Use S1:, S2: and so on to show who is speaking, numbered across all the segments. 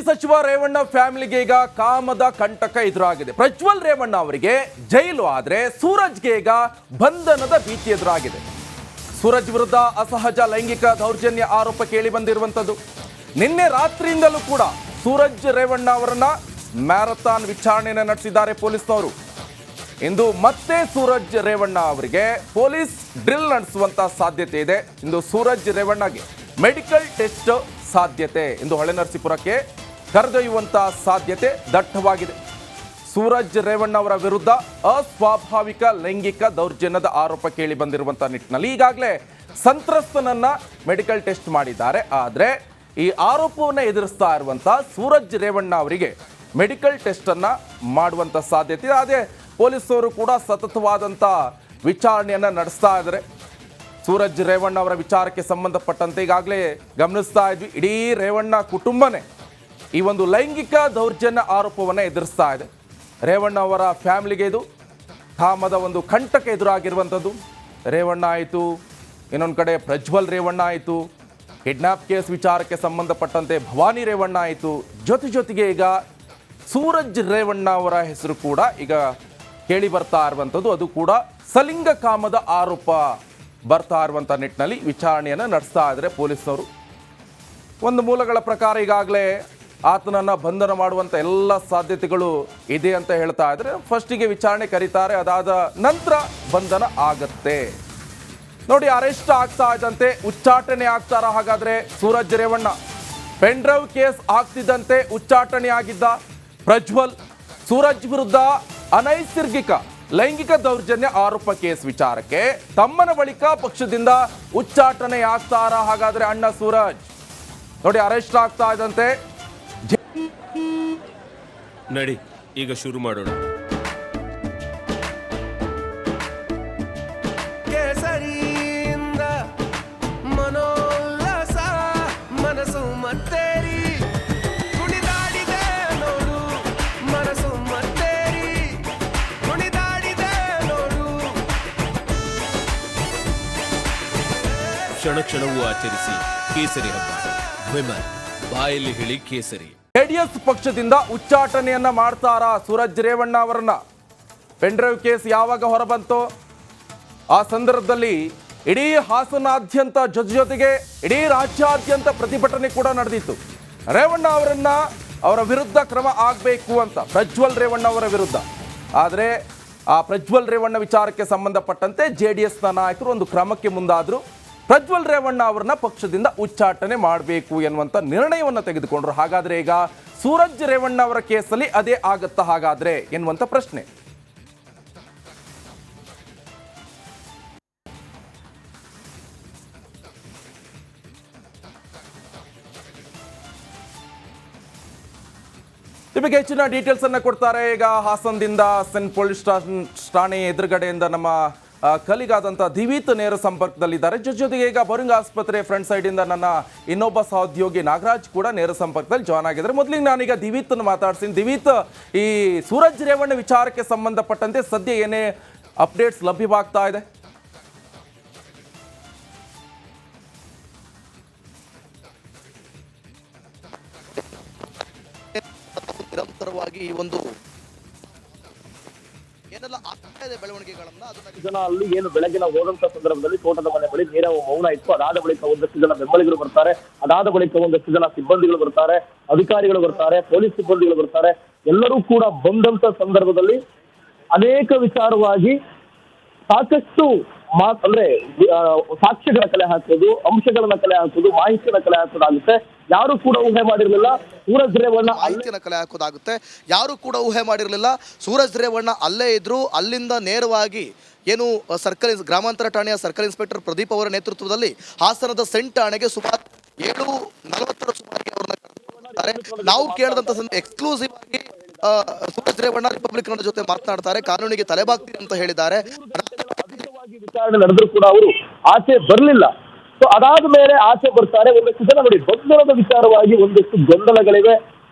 S1: ಸಚಿವ ರೇವಣ್ಣ ಫ್ಯಾಮಿಲಿಗೆ ಈಗ ಕಾಮದ ಕಂಟಕ ಎದುರಾಗಿದೆ. ಪ್ರಜ್ವಲ್ ರೇವಣ್ಣ ಅವರಿಗೆ ಜೈಲು ಆದ್ರೆ ಸೂರಜ್ಗೆ ಈಗ ಬಂಧನದ ಭೀತಿ ಎದುರಾಗಿದೆ. ಸೂರಜ್ ವಿರುದ್ಧ ಅಸಹಜ ಲೈಂಗಿಕ ದೌರ್ಜನ್ಯ ಆರೋಪ ಕೇಳಿ ಬಂದಿರುವಂತದ್ದು. ನಿನ್ನೆ ರಾತ್ರಿಯಿಂದಲೂ ಕೂಡ ಸೂರಜ್ ರೇವಣ್ಣ ಅವರನ್ನ ಮ್ಯಾರಥಾನ್ ವಿಚಾರಣೆಯನ್ನು ನಡೆಸಿದ್ದಾರೆ ಪೊಲೀಸ್ನವರು. ಇಂದು ಮತ್ತೆ ಸೂರಜ್ ರೇವಣ್ಣ ಅವರಿಗೆ ಪೊಲೀಸ್ ಡ್ರಿಲ್ ನಡೆಸುವಂತ ಸಾಧ್ಯತೆ ಇದೆ. ಇಂದು ಸೂರಜ್ ರೇವಣ್ಣಗೆ ಮೆಡಿಕಲ್ ಟೆಸ್ಟ್ ಸಾಧ್ಯತೆ ಇಂದು ಹೊಳೆನರಸೀಪುರಕ್ಕೆ ಕರೆದೊಯ್ಯುವಂತ ಸಾಧ್ಯತೆ ದಟ್ಟವಾಗಿದೆ. ಸೂರಜ್ ರೇವಣ್ಣ ಅವರ ವಿರುದ್ಧ ಅಸ್ವಾಭಾವಿಕ ಲೈಂಗಿಕ ದೌರ್ಜನ್ಯದ ಆರೋಪ ಕೇಳಿ ಬಂದಿರುವಂತಹ ನಿಟ್ಟಿನಲ್ಲಿ ಈಗಾಗಲೇ ಸಂತ್ರಸ್ತನನ್ನ ಮೆಡಿಕಲ್ ಟೆಸ್ಟ್ ಮಾಡಿದ್ದಾರೆ. ಆದರೆ ಈ ಆರೋಪವನ್ನು ಎದುರಿಸ್ತಾ ಇರುವಂತಹ ಸೂರಜ್ ರೇವಣ್ಣ ಅವರಿಗೆ ಮೆಡಿಕಲ್ ಟೆಸ್ಟ್ ಅನ್ನ ಮಾಡುವಂತ ಸಾಧ್ಯತೆ ಇದೆ. ಅದೇ ಪೊಲೀಸರು ಕೂಡ ಸತತವಾದಂಥ ವಿಚಾರಣೆಯನ್ನ ನಡೆಸ್ತಾ ಇದ್ದಾರೆ. ಸೂರಜ್ ರೇವಣ್ಣ ಅವರ ವಿಚಾರಕ್ಕೆ ಸಂಬಂಧಪಟ್ಟಂತೆ ಈಗಾಗಲೇ ಗಮನಿಸ್ತಾ ಇದ್ವಿ, ಇಡೀ ರೇವಣ್ಣ ಕುಟುಂಬನೇ ಈ ಒಂದು ಲೈಂಗಿಕ ದೌರ್ಜನ್ಯ ಆರೋಪವನ್ನು ಎದುರಿಸ್ತಾ ಇದೆ. ರೇವಣ್ಣ ಅವರ ಫ್ಯಾಮಿಲಿಗೆ ಇದು ಕಾಮದ ಒಂದು ಕಂಟಕ ಎದುರಾಗಿರುವಂಥದ್ದು. ರೇವಣ್ಣ ಆಯಿತು, ಇನ್ನೊಂದು ಕಡೆ ಪ್ರಜ್ವಲ್ ರೇವಣ್ಣ ಆಯಿತು, ಕಿಡ್ನಾಪ್ ಕೇಸ್ ವಿಚಾರಕ್ಕೆ ಸಂಬಂಧಪಟ್ಟಂತೆ ಭವಾನಿ ರೇವಣ್ಣ ಆಯಿತು, ಜೊತೆಗೆ ಈಗ ಸೂರಜ್ ರೇವಣ್ಣ ಅವರ ಹೆಸರು ಕೂಡ ಈಗ ಕೇಳಿ ಬರ್ತಾ ಇರುವಂಥದ್ದು. ಅದು ಕೂಡ ಸಲಿಂಗ ಕಾಮದ ಆರೋಪ ಬರ್ತಾ ಇರುವಂಥ ನಿಟ್ಟಿನಲ್ಲಿ ವಿಚಾರಣೆಯನ್ನು ನಡೆಸ್ತಾ ಇದ್ದಾರೆ ಪೊಲೀಸರು. ಒಂದು ಮೂಲಗಳ ಪ್ರಕಾರ ಈಗಾಗಲೇ ಆತನನ್ನು ಬಂಧನ ಮಾಡುವಂಥ ಎಲ್ಲ ಸಾಧ್ಯತೆಗಳು ಇದೆ ಅಂತ ಹೇಳ್ತಾ ಇದ್ದಾರೆ. ಫಸ್ಟಿಗೆ ವಿಚಾರಣೆ ಕರೀತಾರೆ, ಅದಾದ ನಂತರ ಬಂಧನ ಆಗತ್ತೆ. ನೋಡಿ, ಅರೆಸ್ಟ್ ಆಗ್ತಾ ಇದ್ದಂತೆ ಉಚ್ಚಾಟನೆ ಆಗ್ತಾರ ಹಾಗಾದ್ರೆ Suraj Revanna. Pen drive case ಆಗ್ತಿದ್ದಂತೆ ಉಚ್ಚಾಟನೆ ಆಗಿದ್ದ ಪ್ರಜ್ವಲ್. ಸೂರಜ್ ವಿರುದ್ಧ ಅನೈಸರ್ಗಿಕ ಲೈಂಗಿಕ ದೌರ್ಜನ್ಯ ಆರೋಪ ಕೇಸ್ ವಿಚಾರಕ್ಕೆ ತಮ್ಮನ ಬಳಿಕ ಪಕ್ಷದಿಂದ ಉಚ್ಚಾಟನೆ ಆಗ್ತಾರ ಹಾಗಾದ್ರೆ ಅಣ್ಣ ಸೂರಜ್. ನೋಡಿ, ಅರೆಸ್ಟ್ ಆಗ್ತಾ ಇದ್ದಂತೆ
S2: ನಡಿ ಈಗ ಶುರು ಮಾಡೋಣ.
S3: ಕೇಸರಿಯಿಂದ ಮನೋಲ್ಲಾಸ ಮನಸ್ಸು ಮತ್ತೇರಿ ಕುಣಿದಾಡಿದೆ ನೋಡು, ಮನಸ್ಸು ಮತ್ತೇರಿ ಕುಣಿದಾಡಿದೆ ನೋಡು.
S2: ಕ್ಷಣ ಕ್ಷಣವೂ ಆಚರಿಸಿ ಕೇಸರಿ ಹಬ್ಬ. ವಿಮಲ್ ಬಾಯಲ್ಲಿ ಹೇಳಿ ಕೇಸರಿ.
S1: ಜೆಡಿಎಸ್ ಪಕ್ಷದಿಂದ ಉಚ್ಚಾಟನೆಯನ್ನ ಮಾಡ್ತಾರ ಸೂರಜ್ ರೇವಣ್ಣ ಅವರನ್ನ. ಪೆನ್ ಡ್ರೈವ್ ಕೇಸ್ ಯಾವಾಗ ಹೊರಬಂತೋ ಆ ಸಂದರ್ಭದಲ್ಲಿ ಇಡೀ ಹಾಸನಾದ್ಯಂತ ಜೊತೆಗೆ ಇಡೀ ರಾಜ್ಯಾದ್ಯಂತ ಪ್ರತಿಭಟನೆ ಕೂಡ ನಡೆದಿತ್ತು. ರೇವಣ್ಣ ಅವರ ವಿರುದ್ಧ ಕ್ರಮ ಆಗಬೇಕು ಅಂತ, ಪ್ರಜ್ವಲ್ ರೇವಣ್ಣ ಅವರ ವಿರುದ್ಧ. ಆದರೆ ಆ ಪ್ರಜ್ವಲ್ ರೇವಣ್ಣ ವಿಚಾರಕ್ಕೆ ಸಂಬಂಧಪಟ್ಟಂತೆ ಜೆಡಿಎಸ್ನ ನಾಯಕರು ಒಂದು ಕ್ರಮಕ್ಕೆ ಮುಂದಾದರು. ಪ್ರಜ್ವಲ್ ರೇವಣ್ಣ ಅವರನ್ನ ಪಕ್ಷದಿಂದ ಉಚ್ಚಾಟನೆ ಮಾಡಬೇಕು ಎನ್ನುವಂಥ ನಿರ್ಣಯವನ್ನು ತೆಗೆದುಕೊಂಡ್ರು. ಹಾಗಾದ್ರೆ ಈಗ ಸೂರಜ್ ರೇವಣ್ಣ ಅವರ ಕೇಸಲ್ಲಿ ಅದೇ ಆಗತ್ತಾ ಹಾಗಾದ್ರೆ ಎನ್ನುವಂಥ ಪ್ರಶ್ನೆ. ನಿಮಗೆ ಹೆಚ್ಚಿನ ಡೀಟೇಲ್ಸ್ ಅನ್ನ ಕೊಡ್ತಾರೆ ಈಗ ಹಾಸನದಿಂದ ಸೆನ್ ಪೊಲೀಸ್ ಠಾಣೆ ಎದುರುಗಡೆಯಿಂದ ನಮ್ಮ ಕಲಿಗಾದಂಥ ದಿವೀತ್ ನೇರ ಸಂಪರ್ಕದಲ್ಲಿದ್ದಾರೆ. ಜೊತೆಗೆ ಈಗ ಬರುಂಗ ಆಸ್ಪತ್ರೆ ಫ್ರಂಟ್ ಸೈಡ್ ಇಂದ ನನ್ನ ಇನ್ನೊಬ್ಬ ಸಹೋದ್ಯೋಗಿ ನಾಗರಾಜ್ ಕೂಡ ನೇರ ಸಂಪರ್ಕದಲ್ಲಿ ಜಾಯ್ನ್ ಆಗಿದ್ದಾರೆ. ಮೊದಲಿಗೆ ನಾನೀಗ ದಿವೀತ್ ಮಾತಾಡ್ತೀನಿ. ದಿವೀತ್, ಈ ಸೂರಜ್ ರೇವಣ್ಣ ವಿಚಾರಕ್ಕೆ ಸಂಬಂಧಪಟ್ಟಂತೆ ಸದ್ಯ ಏನೇ ಅಪ್ಡೇಟ್ಸ್ ಲಭ್ಯವಾಗ್ತಾ ಇದೆ?
S4: ನಿರಂತರವಾಗಿ ಈ ಒಂದು ಏನೆಲ್ಲ ಆಗ್ತಾ ಇದೆ ಬೆಳವಣಿಗೆಗಳನ್ನ
S5: ಜನ ಅಲ್ಲಿ ಏನು ಬೆಳಗಿನ ಹೋದಂತ ಸಂದರ್ಭದಲ್ಲಿ ತೋಟದ ಮನೆ ಬಳಿ ನೇರ ಮೌನ ಇತ್ತು. ಅದಾದ ಬಳಿಕ ಒಂದಷ್ಟು ಜನ ಬೆಂಬಲಿಗರು ಬರ್ತಾರೆ, ಅದಾದ ಬಳಿಕ ಒಂದಷ್ಟು ಜನ ಸಿಬ್ಬಂದಿಗಳು ಬರ್ತಾರೆ, ಅಧಿಕಾರಿಗಳು ಬರ್ತಾರೆ, ಪೊಲೀಸ್ ಸಿಬ್ಬಂದಿಗಳು ಬರ್ತಾರೆ. ಎಲ್ಲರೂ ಕೂಡ ಬಂದಂತ ಸಂದರ್ಭದಲ್ಲಿ ಅನೇಕ ವಿಚಾರವಾಗಿ ಸಾಕಷ್ಟು ಅಂದ್ರೆ ಸಾಕ್ಷ್ಯಗಳ ಕಲೆ ಹಾಕೋದು, ಅಂಶಗಳನ್ನ ಕಲೆ ಹಾಕೋದು, ಮಾಹಿತಿಯನ್ನ ಕಲೆ ಹಾಕೋದಾಗುತ್ತೆ. ಯಾರು ಕೂಡ ಊಹೆ ಮಾಡಿರಲಿಲ್ಲ ಸೂರಜ್ ರೇವಣ್ಣ
S4: ಮಾಹಿತಿಯನ್ನ ಕಲೆ ಹಾಕೋದಾಗುತ್ತೆ. ಯಾರು ಕೂಡ ಊಹೆ ಮಾಡಿರಲಿಲ್ಲ ಸೂರಜ್ ರೇವಣ್ಣ ಅಲ್ಲೇ ಇದ್ರು. ಅಲ್ಲಿಂದ ನೇರವಾಗಿ ಏನು ಸರ್ಕಲ್ ಗ್ರಾಮಾಂತರ ಠಾಣೆಯ ಸರ್ಕಲ್ ಇನ್ಸ್ಪೆಕ್ಟರ್ ಪ್ರದೀಪ್ ಅವರ ನೇತೃತ್ವದಲ್ಲಿ ಹಾಸನದ ಸೆಂಟ್ ಠಾಣೆಗೆ ಸುಮಾರು 7:40 ಸುಮಾರಿಗೆ ಅವರನ್ನ ನಾವು ಕೇಳಿದಂತ ಎಕ್ಸ್ಕ್ಲೂಸಿವ್ ಆಗಿ ಸೂರಜ್ ರೇವಣ್ಣ ರಿಪಬ್ಲಿಕ್ ಕನ್ನಡ ಜೊತೆ ಮಾತನಾಡ್ತಾರೆ, ಕಾನೂನಿಗೆ ತಲೆಬಾಗ್ತೀನಿ ಅಂತ ಹೇಳಿದ್ದಾರೆ.
S5: ವಿಚಾರಣೆ ನಡೆದ್ರು ಕೂಡ ಅವರು ಆಚೆ ಬರಲಿಲ್ಲ. ಸೊ ಅದಾದ ಮೇಲೆ ಆಚೆ ಬರ್ತಾರೆ. ಒಂದಷ್ಟು ಜನ ನೋಡಿ ಬಂಧನದ ವಿಚಾರವಾಗಿ ಒಂದಷ್ಟು ಗೊಂದಲಗಳಿವೆ.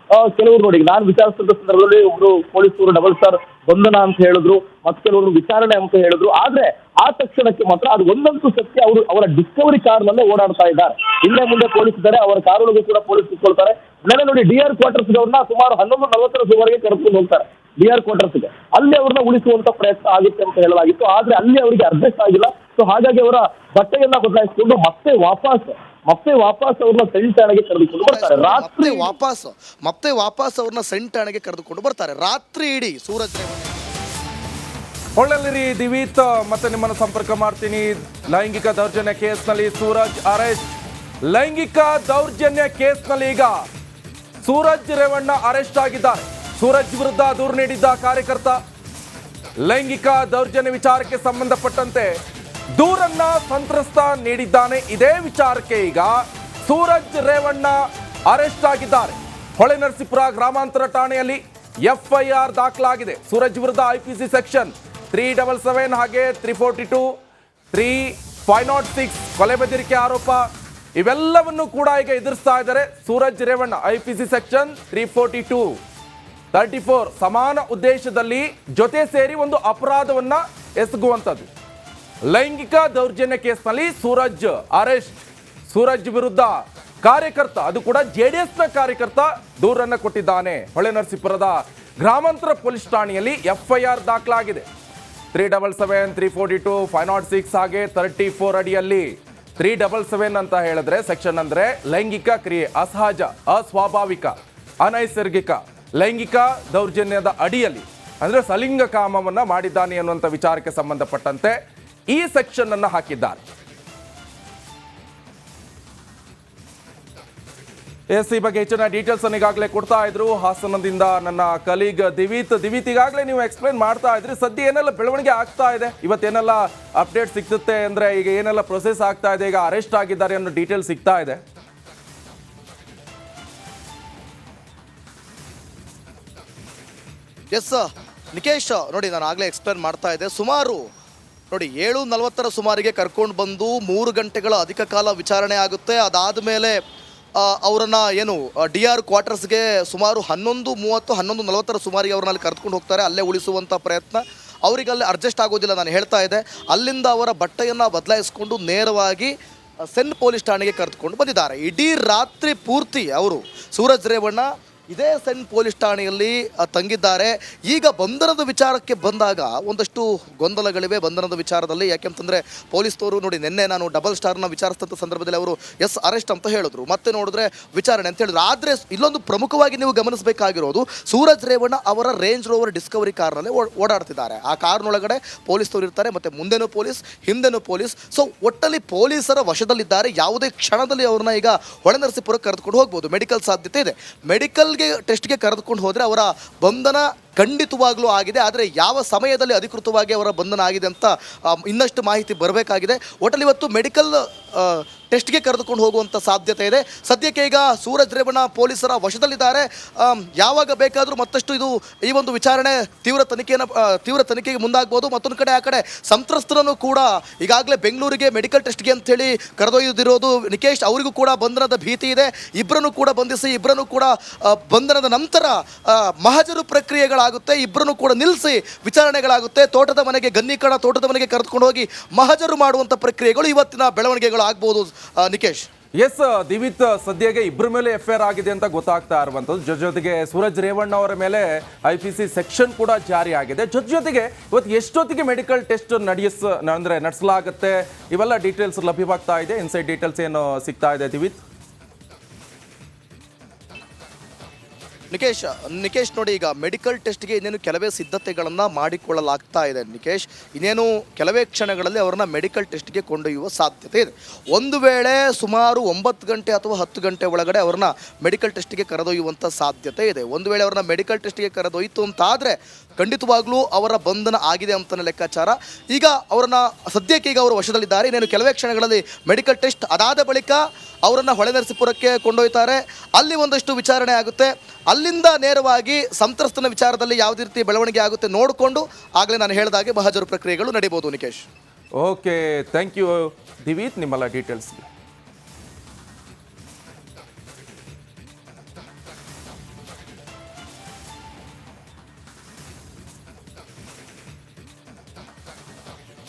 S5: ಕೆಲವರು ನೋಡಿ, ನಾನು ವಿಚಾರಿಸಿದ ಸಂದರ್ಭದಲ್ಲಿ ಒಬ್ರು ಪೊಲೀಸರು ಡಬಲ್ ಸ್ಟಾರ್ ಬಂಧನ ಅಂತ ಹೇಳಿದ್ರು, ಮತ್ತೆ ಕೆಲವರು ವಿಚಾರಣೆ ಅಂತ ಹೇಳಿದ್ರು. ಆದ್ರೆ ಆ ತಕ್ಷಣಕ್ಕೆ ಮಾತ್ರ ಅದು ಒಂದಂತೂ ಸತ್ಯ, ಅವರು ಅವರ ಡಿಸ್ಕವರಿ ಕಾರ್ ನಲ್ಲೇ ಓಡಾಡ್ತಾ ಇದ್ದಾರೆ. ಹಿಂದೆ ಮುಂದೆ ಪೊಲೀಸ್ ಇದ್ದಾರೆ, ಅವರ ಕಾರೊಳಗೂ ಕೂಡ ಪೊಲೀಸ್ ಇಟ್ಕೊಳ್ತಾರೆ. ನೆನೆ ನೋಡಿ DR ಕ್ವಾರ್ಟರ್ಸ್ ಅವ್ರನ್ನ ಸುಮಾರು 11:40 ಸುಮಾರಿಗೆ ಕರೆದುಕೊಂಡು ಹೋಗ್ತಾರೆ DR ಕ್ವಾರ್ಟರ್ಸ್ಗೆ. ಅಲ್ಲಿ ಅವ್ರನ್ನ ಉಳಿಸುವಂತ ಪ್ರಯತ್ನ ಆಗುತ್ತೆ ಅಂತ ಹೇಳಲಾಗಿತ್ತು. ಆದ್ರೆ ಅಲ್ಲಿ ಅವರಿಗೆ ಅಡ್ಜಸ್ಟ್ ಆಗಿಲ್ಲ. ಸೊ ಹಾಗಾಗಿ ಅವರ ಬಟ್ಟೆಯನ್ನ ಬದಲಾಯಿಸಿಕೊಂಡು ಮತ್ತೆ ವಾಪಸ್ ಅವ್ರನ್ನ ಸೆಂಟ್ ಠಾಣೆಗೆ ಕರೆದುಕೊಂಡು ಬರ್ತಾರೆ. ರಾತ್ರಿ
S4: ಮತ್ತೆ ವಾಪಸ್ ಅವ್ರನ್ನ ಸೆಂಟ್ ಠಾಣೆಗೆ ಕರೆದುಕೊಂಡು ಬರ್ತಾರೆ. ರಾತ್ರಿ ಇಡೀ ಸೂರಜ್ ರೇವಣ್ಣ
S1: ಹೊಳ್ಳಲಿರಿ ದಿವೀತ್ ಮತ್ತೆ ನಿಮ್ಮನ್ನು ಸಂಪರ್ಕ ಮಾಡ್ತೀನಿ. ಲೈಂಗಿಕ ದೌರ್ಜನ್ಯ ಕೇಸ್ನಲ್ಲಿ ಸೂರಜ್ ಅರೆಸ್ಟ್. ಲೈಂಗಿಕ ದೌರ್ಜನ್ಯ ಕೇಸ್ನಲ್ಲಿ ಈಗ ಸೂರಜ್ ರೇವಣ್ಣ ಅರೆಸ್ಟ್ ಆಗಿದ್ದಾರೆ. ಸೂರಜ್ ವಿರುದ್ಧ ದೂರು ನೀಡಿದ್ದ ಕಾರ್ಯಕರ್ತ ಲೈಂಗಿಕ ದೌರ್ಜನ್ಯ ವಿಚಾರಕ್ಕೆ ಸಂಬಂಧಪಟ್ಟಂತೆ ದೂರನ್ನ ಸಂತ್ರಸ್ತ ನೀಡಿದ್ದಾನೆ. ಇದೇ ವಿಚಾರಕ್ಕೆ ಈಗ ಸೂರಜ್ ರೇವಣ್ಣ ಅರೆಸ್ಟ್ ಆಗಿದ್ದಾರೆ. ಹೊಳೆನರಸೀಪುರ ಗ್ರಾಮಾಂತರ ಠಾಣೆಯಲ್ಲಿ FIR ದಾಖಲಾಗಿದೆ. ಸೂರಜ್ ವಿರುದ್ಧ IPC ಸೆಕ್ಷನ್ 377 ಹಾಗೆ 342, 506 ಕೊಲೆ ಬೆದರಿಕೆ ಆರೋಪ ಇವೆಲ್ಲವನ್ನು ಕೂಡ ಈಗ ಎದುರಿಸ್ತಾ ಇದ್ದಾರೆ ಸೂರಜ್ ರೇವಣ್ಣ. IPC ಸೆಕ್ಷನ್ 342, 34 ಸಮಾನ ಉದ್ದೇಶದಲ್ಲಿ ಜೊತೆ ಸೇರಿ ಒಂದು ಅಪರಾಧವನ್ನ ಎಸಗುವಂಥದ್ದು. ಲೈಂಗಿಕ ದೌರ್ಜನ್ಯ ಕೇಸ್ನಲ್ಲಿ ಸೂರಜ್ ಅರೆಸ್ಟ್. ಸೂರಜ್ ವಿರುದ್ಧ ಕಾರ್ಯಕರ್ತ, ಅದು ಕೂಡ JDSನ ಕಾರ್ಯಕರ್ತ ದೂರನ್ನ ಕೊಟ್ಟಿದ್ದಾನೆ. ಹೊಳೆನರಸೀಪುರದ ಗ್ರಾಮಾಂತರ ಪೊಲೀಸ್ ಠಾಣೆಯಲ್ಲಿ FIR ದಾಖಲಾಗಿದೆ. 377, 342, 506 ಹಾಗೆ 34 ಅಡಿಯಲ್ಲಿ 377 ಅಂತ ಹೇಳಿದ್ರೆ ಸೆಕ್ಷನ್ ಅಂದ್ರೆ ಲೈಂಗಿಕ ಕ್ರಿಯೆ, ಅಸಹಜ, ಅಸ್ವಾಭಾವಿಕ, ಅನೈಸರ್ಗಿಕ ಲೈಂಗಿಕ ದೌರ್ಜನ್ಯದ ಅಡಿಯಲ್ಲಿ ಅಂದ್ರೆ ಸಲಿಂಗ ಕಾಮವನ್ನ ಮಾಡಿದ್ದಾನೆ ಅನ್ನುವಂಥ ವಿಚಾರಕ್ಕೆ ಸಂಬಂಧಪಟ್ಟಂತೆ ಈ ಸೆಕ್ಷನ್ ಅನ್ನು ಹಾಕಿದ್ದಾರೆ. ಈ ಬಗ್ಗೆ ಹೆಚ್ಚಿನ ಡೀಟೇಲ್ಸ್ ಅನ್ನು ಈಗಾಗಲೇ ಕೊಡ್ತಾ ಇದ್ರು ಹಾಸನದಿಂದ ನನ್ನ ಕಲೀಗ್ ದಿವೀತ್. ಈಗಾಗಲೇ ನೀವು ಎಕ್ಸ್ಪ್ಲೈನ್ ಮಾಡ್ತಾ ಇದ್ರಿ, ಸದ್ಯ ಏನೆಲ್ಲ ಬೆಳವಣಿಗೆ ಆಗ್ತಾ ಇದೆ, ಇವತ್ತೇನೆಲ್ಲ ಅಪ್ಡೇಟ್ ಸಿಗ್ತುತ್ತೆ ಅಂದ್ರೆ ಈಗ ಏನೆಲ್ಲ ಪ್ರೊಸೆಸ್ ಆಗ್ತಾ ಇದೆ, ಈಗ ಅರೆಸ್ಟ್ ಆಗಿದ್ದಾರೆ ಅನ್ನೋ ಡೀಟೇಲ್ಸ್ ಸಿಗ್ತಾ ಇದೆ.
S4: ಎಸ್ ನಿಕೇಶ್, ನೋಡಿ ನಾನು ಆಗಲೇ ಎಕ್ಸ್ಪ್ಲೇನ್ ಮಾಡ್ತಾ ಇದ್ದೆ. ಸುಮಾರು ನೋಡಿ 7:40 ಸುಮಾರಿಗೆ ಕರ್ಕೊಂಡು ಬಂದು 3 ಗಂಟೆಗಳ ಅಧಿಕ ಕಾಲ ವಿಚಾರಣೆ ಆಗುತ್ತೆ. ಅದಾದ ಮೇಲೆ ಅವರನ್ನ ಏನು DR ಕ್ವಾರ್ಟರ್ಸ್ಗೆ ಸುಮಾರು 11:30, 11:40 ಸುಮಾರಿಗೆ ಅವ್ರನ್ನ ಅಲ್ಲಿ ಕರೆದುಕೊಂಡು ಹೋಗ್ತಾರೆ. ಅಲ್ಲೇ ಉಳಿಸುವಂಥ ಪ್ರಯತ್ನ ಅವರಿಗೆ ಅಲ್ಲಿ ಅಡ್ಜಸ್ಟ್ ಆಗೋದಿಲ್ಲ. ನಾನು ಹೇಳ್ತಾ ಇದ್ದೆ, ಅಲ್ಲಿಂದ ಅವರ ಬಟ್ಟೆಯನ್ನು ಬದಲಾಯಿಸಿಕೊಂಡು ನೇರವಾಗಿ ಸೆನ್ ಪೊಲೀಸ್ ಠಾಣೆಗೆ ಕರೆದುಕೊಂಡು ಬಂದಿದ್ದಾರೆ. ಇಡೀ ರಾತ್ರಿ ಪೂರ್ತಿ ಅವರು ಸೂರಜ್ ರೇವಣ್ಣ ಇದೇ ಸೆನ್ ಪೊಲೀಸ್ ಠಾಣೆಯಲ್ಲಿ ತಂಗಿದ್ದಾರೆ. ಈಗ ಬಂಧನದ ವಿಚಾರಕ್ಕೆ ಬಂದಾಗ ಒಂದಷ್ಟು ಗೊಂದಲಗಳಿವೆ ಬಂಧನದ ವಿಚಾರದಲ್ಲಿ. ಯಾಕೆಂತಂದರೆ ಪೊಲೀಸ್ನವರು ನೋಡಿ ನಿನ್ನೆ ನಾನು ಡಬಲ್ ಸ್ಟಾರ್ನ ವಿಚಾರಿಸಿದಂಥ ಸಂದರ್ಭದಲ್ಲಿ ಅವರು ಅರೆಸ್ಟ್ ಅಂತ ಹೇಳಿದ್ರು, ಮತ್ತೆ ನೋಡಿದ್ರೆ ವಿಚಾರಣೆ ಅಂತ ಹೇಳಿದ್ರು. ಆದರೆ ಇಲ್ಲೊಂದು ಪ್ರಮುಖವಾಗಿ ನೀವು ಗಮನಿಸಬೇಕಾಗಿರೋದು, ಸೂರಜ್ ರೇವಣ್ಣ ಅವರ ರೇಂಜ್ ರೋವರ್ ಡಿಸ್ಕವರಿ ಕಾರ್ನಲ್ಲಿ ಓಡಾಡ್ತಿದ್ದಾರೆ. ಆ ಕಾರ್ನೊಳಗಡೆ ಪೊಲೀಸ್ನವರು ಇರ್ತಾರೆ, ಮತ್ತು ಮುಂದೆನೂ ಪೊಲೀಸ್, ಹಿಂದೆನೂ ಪೊಲೀಸ್. ಸೊ ಒಟ್ಟಲ್ಲಿ ಪೊಲೀಸರ ವಶದಲ್ಲಿದ್ದಾರೆ. ಯಾವುದೇ ಕ್ಷಣದಲ್ಲಿ ಅವ್ರನ್ನ ಈಗ ಹೊಳೆನರಸೀಪುರಕ್ಕೆ ಕರೆದುಕೊಂಡು ಹೋಗ್ಬೋದು. ಮೆಡಿಕಲ್ ಸಾಧ್ಯತೆ ಇದೆ. ಮೆಡಿಕಲ್ಗೆ ಟೆಸ್ಟ್ಗೆ ಕರೆದುಕೊಂಡು ಹೋದರೆ ಅವರ ಬಂಧನ ಖಂಡಿತವಾಗ್ಲೂ ಆಗಿದೆ. ಆದರೆ ಯಾವ ಸಮಯದಲ್ಲಿ ಅಧಿಕೃತವಾಗಿ ಅವರ ಬಂಧನ ಆಗಿದೆ ಅಂತ ಇನ್ನಷ್ಟು ಮಾಹಿತಿ ಬರಬೇಕಾಗಿದೆ. ಒಟ್ಟಲ್ಲಿ ಇವತ್ತು ಮೆಡಿಕಲ್ ಟೆಸ್ಟ್ಗೆ ಕರೆದುಕೊಂಡು ಹೋಗುವಂಥ ಸಾಧ್ಯತೆ ಇದೆ. ಸದ್ಯಕ್ಕೆ ಈಗ ಸೂರಜ್ ರೇವಣ್ಣ ಪೊಲೀಸರ ವಶದಲ್ಲಿದ್ದಾರೆ. ಯಾವಾಗ ಬೇಕಾದರೂ ಮತ್ತಷ್ಟು ಈ ಒಂದು ವಿಚಾರಣೆ ತೀವ್ರ ತನಿಖೆಗೆ ಮುಂದಾಗ್ಬೋದು. ಮತ್ತೊಂದು ಕಡೆ ಆ ಕಡೆ ಸಂತ್ರಸ್ತರನ್ನು ಕೂಡ ಈಗಾಗಲೇ ಬೆಂಗಳೂರಿಗೆ ಮೆಡಿಕಲ್ ಟೆಸ್ಟ್ಗೆ ಅಂತೇಳಿ ಕರೆದೊಯ್ದಿರೋದು ನಿಕೇಶ್. ಅವರಿಗೂ ಕೂಡ ಬಂಧನದ ಭೀತಿ ಇದೆ. ಇಬ್ಬರನ್ನು ಕೂಡ ಬಂಧಿಸಿ, ಇಬ್ಬರನ್ನು ಕೂಡ ಬಂಧನದ ನಂತರ ಮಹಜರು ಪ್ರಕ್ರಿಯೆಗಳಾಗುತ್ತೆ. ಇಬ್ಬರನ್ನು ಕೂಡ ನಿಲ್ಲಿಸಿ ವಿಚಾರಣೆಗಳಾಗುತ್ತೆ. ತೋಟದ ಮನೆಗೆ, ಗನ್ನಿಕಣ ತೋಟದ ಮನೆಗೆ ಕರೆದುಕೊಂಡು ಹೋಗಿ ಮಹಜರು ಮಾಡುವಂಥ ಪ್ರಕ್ರಿಯೆಗಳು ಇವತ್ತಿನ ಬೆಳವಣಿಗೆಗಳು ಆಗ್ಬೋದು ನಿಕೇಶ್.
S1: ಎಸ್ ದಿವಿತ್, ಸದ್ಯಗೆ ಇಬ್ಬರ ಮೇಲೆ FIR ಆಗಿದೆ ಅಂತ ಗೊತ್ತಾಗ್ತಾ ಇರುವಂಥದ್ದು. ಜೊತೆಗೆ ಸೂರಜ್ ರೇವಣ್ಣ ಅವರ ಮೇಲೆ IPC ಸೆಕ್ಷನ್ ಕೂಡ ಜಾರಿ ಆಗಿದೆ. ಜೊತೆಗೆ ಇವತ್ತು ಎಷ್ಟೊತ್ತಿಗೆ ಮೆಡಿಕಲ್ ಟೆಸ್ಟ್ ನಡೆಸಲಾಗುತ್ತೆ, ಇವೆಲ್ಲ ಡೀಟೇಲ್ಸ್ ಲಭ್ಯವಾಗ್ತಾ ಇದೆ. ಇನ್ಸೈಡ್ ಡೀಟೇಲ್ಸ್ ಏನು ಸಿಗ್ತಾ ಇದೆ ದಿವಿತ್?
S4: ನಿಕೇಶ್ ನೋಡಿ, ಈಗ ಮೆಡಿಕಲ್ ಟೆಸ್ಟ್ಗೆ ಇನ್ನೇನು ಕೆಲವೇ ಸಿದ್ಧತೆಗಳನ್ನು ಮಾಡಿಕೊಳ್ಳಲಾಗ್ತಾ ಇದೆ ನಿಕೇಶ್. ಇನ್ನೇನು ಕೆಲವೇ ಕ್ಷಣಗಳಲ್ಲಿ ಅವರನ್ನ ಮೆಡಿಕಲ್ ಟೆಸ್ಟ್ಗೆ ಕೊಂಡೊಯ್ಯುವ ಸಾಧ್ಯತೆ ಇದೆ. ಒಂದು ವೇಳೆ ಸುಮಾರು 9 ಗಂಟೆ ಅಥವಾ 10 ಗಂಟೆ ಒಳಗಡೆ ಅವ್ರನ್ನ ಮೆಡಿಕಲ್ ಟೆಸ್ಟ್ಗೆ ಕರೆದೊಯ್ಯುವಂಥ ಸಾಧ್ಯತೆ ಇದೆ. ಒಂದು ವೇಳೆ ಅವ್ರನ್ನ ಮೆಡಿಕಲ್ ಟೆಸ್ಟ್ಗೆ ಕರೆದೊಯ್ತು ಅಂತಾದರೆ ಖಂಡಿತವಾಗ್ಲೂ ಅವರ ಬಂಧನ ಆಗಿದೆ ಅಂತಲೇ ಲೆಕ್ಕಾಚಾರ. ಈಗ ಅವರನ್ನ ಸದ್ಯಕ್ಕೆ ಈಗ ಅವರು ವಶದಲ್ಲಿದ್ದಾರೆ. ಇನ್ನೇನು ಕೆಲವೇ ಕ್ಷಣಗಳಲ್ಲಿ ಮೆಡಿಕಲ್ ಟೆಸ್ಟ್ ಅದಾದ ಬಳಿಕ ಅವರನ್ನು ಹೊಳೆನರಸೀಪುರಕ್ಕೆ ಕೊಂಡೊಯ್ತಾರೆ. ಅಲ್ಲಿ ಒಂದಷ್ಟು ವಿಚಾರಣೆ ಆಗುತ್ತೆ. ಅಲ್ಲಿಂದ ನೇರವಾಗಿ ಸಂತ್ರಸ್ತನ ವಿಚಾರದಲ್ಲಿ ಯಾವುದೇ ರೀತಿ ಬೆಳವಣಿಗೆ ಆಗುತ್ತೆ ನೋಡಿಕೊಂಡು ಆಗಲೇ ನಾನು ಹೇಳಿದಾಗೆ ಮಹಜರು ಪ್ರಕ್ರಿಯೆಗಳು ನಡೀಬೋದು ನಿಕೇಶ್.
S1: ಓಕೆ, ಥ್ಯಾಂಕ್ ಯು ದಿವೀತ್ ನಿಮ್ಮೆಲ್ಲ ಡೀಟೇಲ್ಸ್ಗೆ.